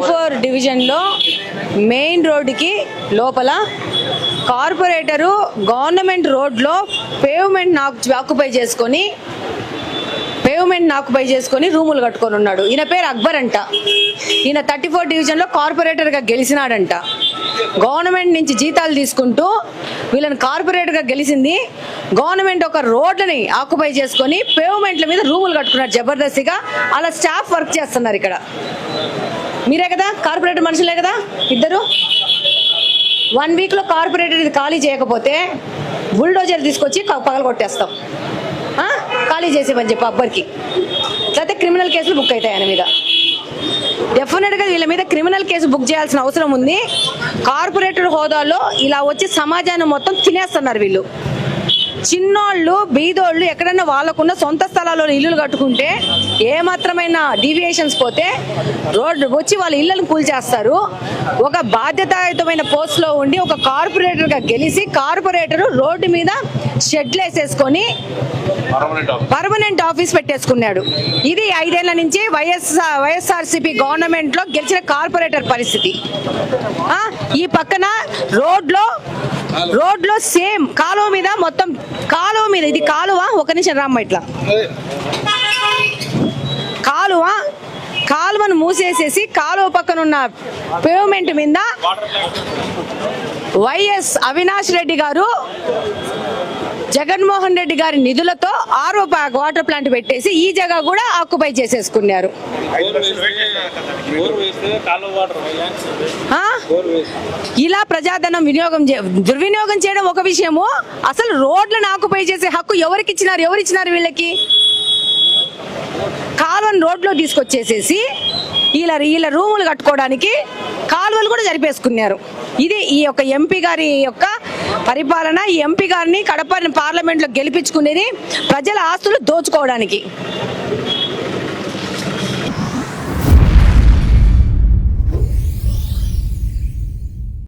34 డివిజన్లో మెయిన్ రోడ్డుకి లోపల కార్పొరేటరు గవర్నమెంట్ రోడ్లో పేవ్మెంట్ ఆక్యుపై చేసుకొని రూములు కట్టుకొని ఉన్నాడు. ఈయన పేరు అక్బర్ అంట. ఈయన 34 డివిజన్లో కార్పొరేటర్గా గెలిచినాడంట. గవర్నమెంట్ నుంచి జీతాలు తీసుకుంటూ వీళ్ళని కార్పొరేటర్గా గెలిచింది. గవర్నమెంట్ ఒక రోడ్లని ఆక్యుపై చేసుకొని పేవ్మెంట్ల మీద రూములు కట్టుకున్నారు జబర్దస్తిగా. అలా స్టాఫ్ వర్క్ చేస్తున్నారు. ఇక్కడ మీరే కదా కార్పొరేటర్ మనుషులే కదా ఇద్దరు. 1 వీక్లో కార్పొరేటర్ ఇది ఖాళీ చేయకపోతే బుల్డోజర్ తీసుకొచ్చి పగల కొట్టేస్తాం. ఖాళీ చేసేమని చెప్పి అక్బర్కి. లేకపోతే క్రిమినల్ కేసులు బుక్ అవుతాయి ఆయన మీద. డెఫినెట్గా వీళ్ళ మీద క్రిమినల్ కేసు బుక్ చేయాల్సిన అవసరం ఉంది. కార్పొరేటర్ హోదాలో ఇలా వచ్చి సమాజాన్ని మొత్తం తినేస్తున్నారు వీళ్ళు. చిన్నోళ్ళు బీదోళ్ళు ఎక్కడన్నా వాళ్ళకున్న సొంత స్థలాల్లో ఇల్లులు కట్టుకుంటే ఏమాత్రమైన డీవియేషన్స్ పోతే రోడ్డు వచ్చి వాళ్ళ ఇళ్లను కూల్చేస్తారు. ఒక బాధ్యతాయుతమైన పోస్ట్లో ఉండి ఒక కార్పొరేటర్గా గెలిచి కార్పొరేటర్ రోడ్డు మీద షెడ్లు వేసేసుకొని పర్మనెంట్ ఆఫీస్ పెట్టేసుకున్నాడు. ఇది 5 ఏళ్ల నుంచి వైఎస్ఆర్సీపీ గవర్నమెంట్లో గెలిచిన కార్పొరేటర్ పరిస్థితి. ఈ పక్కన రోడ్లో సేమ్ కాలువ మీద మొత్తం కాలువ మీద ఇది కాలువ. ఒక నిమిషం రామ్మ. ఇట్లా కాలువను మూసేసేసి కాలువ పక్కన ఉన్న పేవ్మెంట్ మీద వైఎస్ అవినాష్ రెడ్డి గారు జగన్మోహన్ రెడ్డి గారి నిధులతో ఆరో వాటర్ ప్లాంట్ పెట్టేసి ఈ జగ కూడా ఆక్యుపై చేసేసుకున్నారు. ఇలా ప్రజాధనం దుర్వినియోగం చేయడం ఒక విషయము. అసలు రోడ్లను ఆక్యుపై చేసే హక్కు ఎవరికి ఇచ్చినారు వీళ్ళకి? కాలువను రోడ్లో తీసుకొచ్చేసేసి వీళ్ళ రూములు కట్టుకోవడానికి కాలువలు కూడా జరిపేసుకున్నారు. ఇది ఈ యొక్క ఎంపీ గారి యొక్క పరిపాలన. ఈ ఎంపీ గారిని కడప పార్లమెంట్లో గెలిపించుకునేది ప్రజల ఆస్తులు దోచుకోవడానికి.